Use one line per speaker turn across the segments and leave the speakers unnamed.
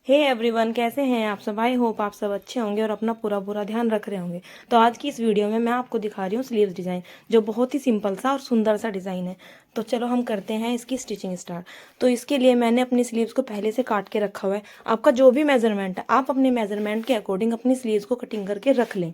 Hey everyone, कैसे हैं आप सब। आई होप आप सब अच्छे होंगे और अपना पूरा पूरा ध्यान रख रहे होंगे। तो आज की इस वीडियो में मैं आपको दिखा रही हूँ स्लीव्स डिज़ाइन, जो बहुत ही सिंपल सा और सुंदर सा डिज़ाइन है। तो चलो हम करते हैं इसकी स्टिचिंग स्टार्ट। तो इसके लिए मैंने अपनी स्लीव्स को पहले से काट के रखा हुआ है। आपका जो भी मेजरमेंट है, आप अपने मेजरमेंट के अकॉर्डिंग अपनी स्लीव्स को कटिंग करके रख लें।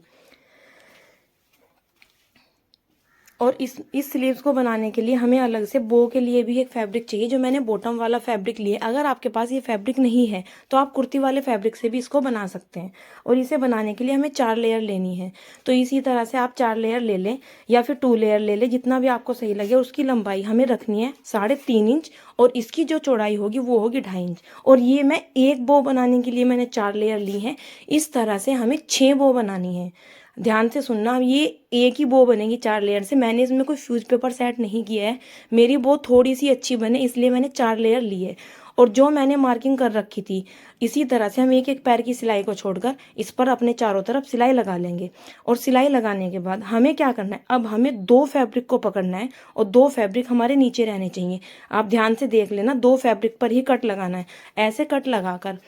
और इस स्लीव्स को बनाने के लिए हमें अलग से बो के लिए भी एक फैब्रिक चाहिए, जो मैंने बॉटम वाला फैब्रिक लिए। अगर आपके पास ये फैब्रिक नहीं है तो आप कुर्ती वाले फैब्रिक से भी इसको बना सकते हैं। और इसे बनाने के लिए हमें 4 लेयर लेनी है। तो इसी तरह से आप 4 लेयर ले लें या फिर 2 लेयर ले लें, जितना भी आपको सही लगे। उसकी लंबाई हमें रखनी है 3.5 इंच और इसकी जो चौड़ाई होगी वो होगी 2.5 इंच। और ये मैं एक बो बनाने के लिए मैंने 4 लेयर ली हैं। इस तरह से हमें 6 बो बनानी है। ध्यान से सुनना, ये एक ही बो बनेगी 4 लेयर से। मैंने इसमें कोई फ्यूज पेपर सेट नहीं किया है। मेरी बो थोड़ी सी अच्छी बने इसलिए मैंने 4 लेयर ली है। और जो मैंने मार्किंग कर रखी थी, इसी तरह से हम एक एक पैर की सिलाई को छोड़कर इस पर अपने चारों तरफ सिलाई लगा लेंगे। और सिलाई लगाने के बाद हमें क्या करना है, अब हमें 2 फैब्रिक को पकड़ना है और 2 फैब्रिक हमारे नीचे रहने चाहिए। आप ध्यान से देख लेना, 2 फैब्रिक पर ही कट लगाना है। ऐसे कट लगाकर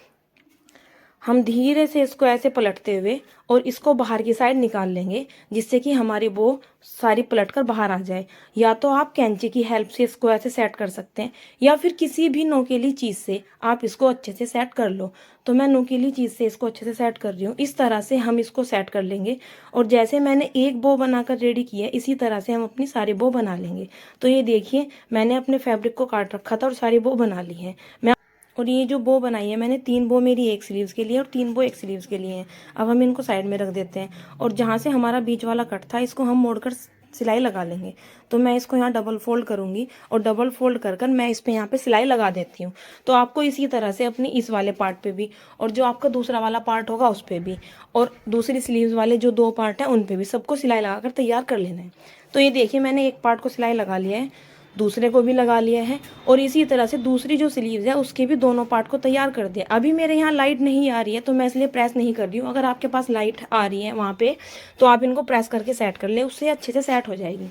हम धीरे से इसको ऐसे पलटते हुए और इसको बाहर की साइड निकाल लेंगे, जिससे कि हमारी बो सारी पलट कर बाहर आ जाए। या तो आप कैंची की हेल्प से इसको ऐसे सेट कर सकते हैं, या फिर किसी भी नोकीली चीज़ से आप इसको अच्छे से सेट कर लो। तो मैं नोकीली चीज़ से इसको अच्छे से सेट कर रही हूँ। इस तरह से हम इसको सेट कर लेंगे। और जैसे मैंने एक बो बनाकर रेडी की है, इसी तरह से हम अपनी सारी बो बना लेंगे। तो ये देखिए, मैंने अपने फैब्रिक को काट रखा था और सारी बो बना ली है मैं। और ये जो बो बनाई है मैंने, 3 बो मेरी एक स्लीव्स के लिए और 3 बो एक स्लीव्स के लिए हैं। अब हम इनको साइड में रख देते हैं और जहाँ से हमारा बीच वाला कट था, इसको हम मोड़कर सिलाई लगा लेंगे। तो मैं इसको यहाँ डबल फोल्ड करूँगी और डबल फोल्ड कर कर मैं इस पे यहाँ पे सिलाई लगा देती हूँ। तो आपको इसी तरह से अपनी इस वाले पार्ट पे भी, और जो आपका दूसरा वाला पार्ट होगा उस पे भी, और दूसरी स्लीव्स वाले जो 2 पार्ट हैं उन पे भी, सबको सिलाई लगाकर तैयार कर लेना है। तो ये देखिए, मैंने एक पार्ट को सिलाई लगा लिया है, दूसरे को भी लगा लिया है, और इसी तरह से दूसरी जो स्लीव्स है उसके भी दोनों पार्ट को तैयार कर दिया। अभी मेरे यहाँ लाइट नहीं आ रही है तो मैं इसलिए प्रेस नहीं कर रही हूँ। अगर आपके पास लाइट आ रही है वहाँ पे, तो आप इनको प्रेस करके सेट कर ले, उससे अच्छे से सेट हो जाएगी।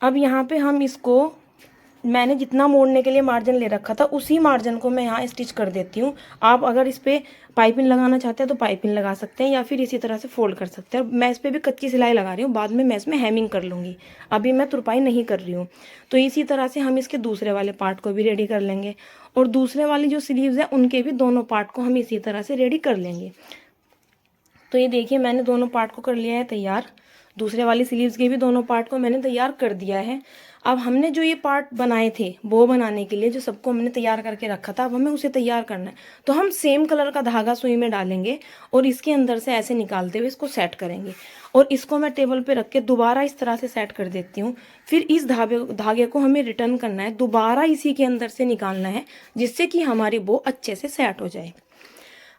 अब यहाँ पे हम इसको, मैंने जितना मोड़ने के लिए मार्जिन ले रखा था उसी मार्जिन को मैं यहाँ स्टिच कर देती हूँ। आप अगर इस पर पाइपिंग लगाना चाहते हैं तो पाइपिंग लगा सकते हैं, या फिर इसी तरह से फोल्ड कर सकते हैं। मैं इस पर भी कच्ची सिलाई लगा रही हूँ, बाद में मैं इसमें हेमिंग कर लूँगी। अभी मैं तुरपाई नहीं कर रही हूँ। तो इसी तरह से हम इसके दूसरे वाले पार्ट को भी रेडी कर लेंगे, और दूसरे वाली जो स्लीव्स है उनके भी दोनों पार्ट को हम इसी तरह से रेडी कर लेंगे। तो ये देखिए, मैंने दोनों पार्ट को कर लिया है तैयार। दूसरे वाली स्लीव्स के भी दोनों पार्ट को मैंने तैयार कर दिया है। अब हमने जो ये पार्ट बनाए थे बो बनाने के लिए, जो सबको हमने तैयार करके रखा था, अब हमें उसे तैयार करना है। तो हम सेम कलर का धागा सुई में डालेंगे और इसके अंदर से ऐसे निकालते हुए इसको सेट करेंगे। और इसको मैं टेबल पे रख के दोबारा इस तरह से सेट कर देती हूँ। फिर इस धागे को हमें रिटर्न करना है, दोबारा इसी के अंदर से निकालना है, जिससे कि हमारी बो अच्छे से सेट हो जाए।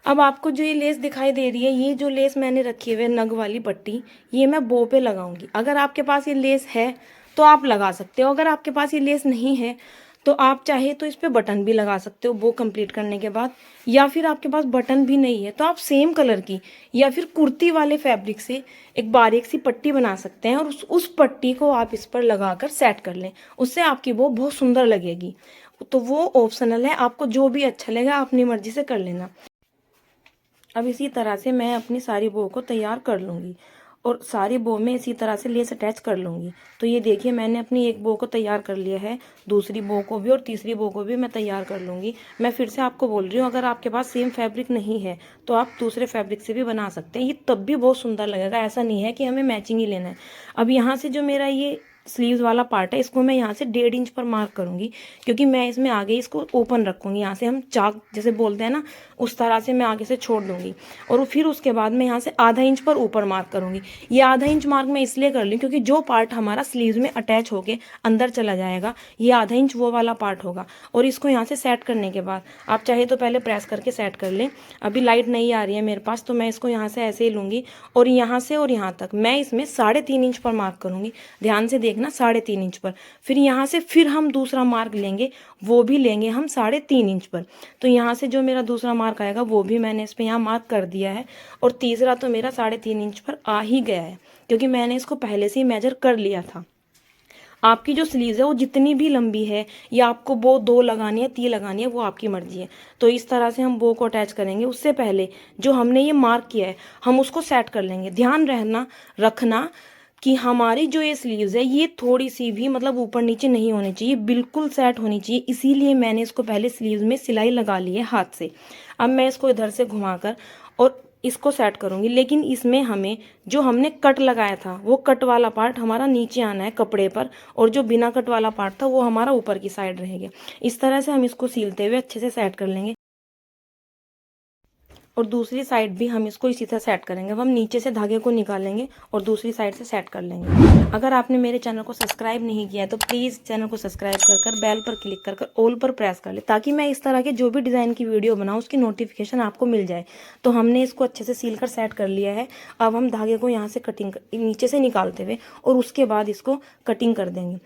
अब आपको जो ये लेस दिखाई दे रही है, ये जो लेस मैंने रखी हुई है नग वाली पट्टी, ये मैं बो पे लगाऊंगी। अगर आपके पास ये लेस है तो आप लगा सकते हो। अगर आपके पास ये लेस नहीं है तो आप चाहे तो इस पे बटन भी लगा सकते हो बो कंप्लीट करने के बाद। या फिर आपके पास बटन भी नहीं है तो आप सेम कलर की या फिर कुर्ती वाले फैब्रिक से एक बारीक सी पट्टी बना सकते हैं, और उस पट्टी को आप इस पर लगाकर सेट कर लें। उससे आपकी बो बहुत सुंदर लगेगी। तो वो ऑप्शनल है, आपको जो भी अच्छा लगेगा अपनी मर्जी से कर लेना। अब इसी तरह से मैं अपनी सारी बो को तैयार कर लूँगी और सारी बो में इसी तरह से लेस अटैच कर लूँगी। तो ये देखिए, मैंने अपनी एक बो को तैयार कर लिया है, दूसरी बो को भी और तीसरी बो को भी मैं तैयार कर लूँगी। मैं फिर से आपको बोल रही हूँ, अगर आपके पास सेम फैब्रिक नहीं है तो आप दूसरे फैब्रिक से भी बना सकते हैं, ये तब भी बहुत सुंदर लगेगा। ऐसा नहीं है कि हमें मैचिंग ही लेना है। अब यहाँ से जो मेरा ये स्लीव्स वाला पार्ट है, इसको मैं यहाँ से 1.5 इंच पर मार्क करूँगी, क्योंकि मैं इसमें आगे इसको ओपन रखूँगी। यहाँ से हम चाक जैसे बोलते हैं ना, उस तरह से मैं आगे से छोड़ दूँगी। और फिर उसके बाद मैं यहाँ से ½ इंच पर ऊपर मार्क करूँगी। ये ½ इंच मार्क मैं इसलिए कर ली क्योंकि जो पार्ट हमारा स्लीव्स में अटैच होके अंदर चला जाएगा, ये ½ इंच वो वाला पार्ट होगा। और इसको यहाँ से सेट करने के बाद आप चाहे तो पहले प्रेस करके सेट कर लें। अभी लाइट नहीं आ रही है मेरे पास, तो मैं इसको यहाँ से ऐसे ही लूँगी और यहाँ से और यहाँ तक मैं इसमें 3.5 इंच पर मार्क करूँगी। ध्यान से देखना, 3.5 इंच पर। फिर यहाँ से फिर हम दूसरा मार्क लेंगे, वो भी लेंगे हम 3.5 इंच पर। तो यहाँ से जो मेरा दूसरा मार्क आएगा वो भी मैंने इस पर यहाँ मार्क कर दिया है। और तीसरा तो मेरा 3.5 इंच पर आ ही गया है, क्योंकि मैंने इसको पहले से ही मेजर कर लिया था। आपकी जो स्लीव्स है वो जितनी भी लंबी है, या आपको बो 2 लगानी है 3 लगानी है, वो आपकी मर्जी है। तो इस तरह से हम बो को अटैच करेंगे। उससे पहले जो हमने ये मार्क किया है हम उसको सेट कर लेंगे। ध्यान रखना कि हमारी जो ये स्लीव्स है ये थोड़ी सी भी मतलब ऊपर नीचे नहीं होनी चाहिए, बिल्कुल सेट होनी चाहिए। इसीलिए मैंने इसको पहले स्लीव्स में सिलाई लगा ली है हाथ से। अब मैं इसको इधर से घुमाकर और इसको सेट करूंगी। लेकिन इसमें हमें जो हमने कट लगाया था वो कट वाला पार्ट हमारा नीचे आना है कपड़े पर, और जो बिना कट वाला पार्ट था वो हमारा ऊपर की साइड रहेगा। इस तरह से हम इसको सीलते हुए अच्छे से सेट कर लेंगे। और दूसरी साइड भी हम इसको इसी तरह सेट करेंगे। अब हम नीचे से धागे को निकालेंगे और दूसरी साइड से सेट कर लेंगे। अगर आपने मेरे चैनल को सब्सक्राइब नहीं किया है तो प्लीज़ चैनल को सब्सक्राइब कर बेल पर क्लिक कर ऑल पर प्रेस कर ले, ताकि मैं इस तरह के जो भी डिज़ाइन की वीडियो बनाऊँ उसकी नोटिफिकेशन आपको मिल जाए। तो हमने इसको अच्छे से सील कर सेट कर लिया है। अब हम धागे को यहाँ से नीचे से निकालते हुए और उसके बाद इसको कटिंग कर देंगे।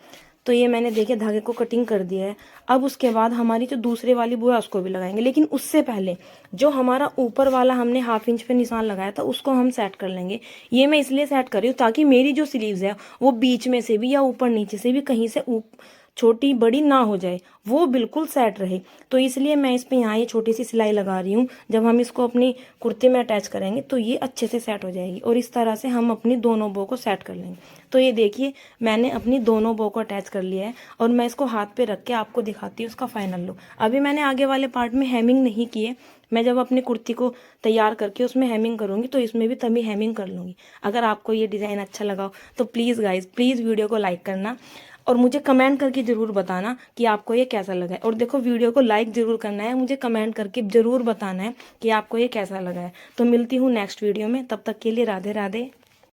तो ये मैंने देखिए धागे को कटिंग कर दिया है। अब उसके बाद हमारी जो दूसरे वाली बो है उसको भी लगाएंगे। लेकिन उससे पहले जो हमारा ऊपर वाला हमने 1/2 इंच पे निशान लगाया था उसको हम सेट कर लेंगे। ये मैं इसलिए सेट कर रही हूँ ताकि मेरी जो स्लीव्स है वो बीच में से भी या ऊपर नीचे से भी कहीं से छोटी बड़ी ना हो जाए, वो बिल्कुल सेट रहे। तो इसलिए मैं इस पे यहाँ ये छोटी सी सिलाई लगा रही हूँ। जब हम इसको अपनी कुर्ते में अटैच करेंगे तो ये अच्छे से सेट हो जाएगी। और इस तरह से हम अपनी दोनों बो को सेट कर लेंगे। तो ये देखिए मैंने अपनी दोनों बो को अटैच कर लिया है और मैं इसको हाथ पे रख के आपको दिखाती हूँ उसका फाइनल लुक। अभी मैंने आगे वाले पार्ट में हेमिंग नहीं की है। मैं जब अपनी कुर्ती को तैयार करके उसमें हेमिंग करूँगी तो इसमें भी तभी हेमिंग कर लूँगी। अगर आपको ये डिज़ाइन अच्छा लगा हो तो प्लीज़ गाइज प्लीज़ वीडियो को लाइक करना और मुझे कमेंट करके ज़रूर बताना कि आपको ये कैसा लगा है। और देखो वीडियो को लाइक ज़रूर करना है, मुझे कमेंट करके ज़रूर बताना है कि आपको ये कैसा लगा है। तो मिलती हूँ नेक्स्ट वीडियो में, तब तक के लिए राधे राधे।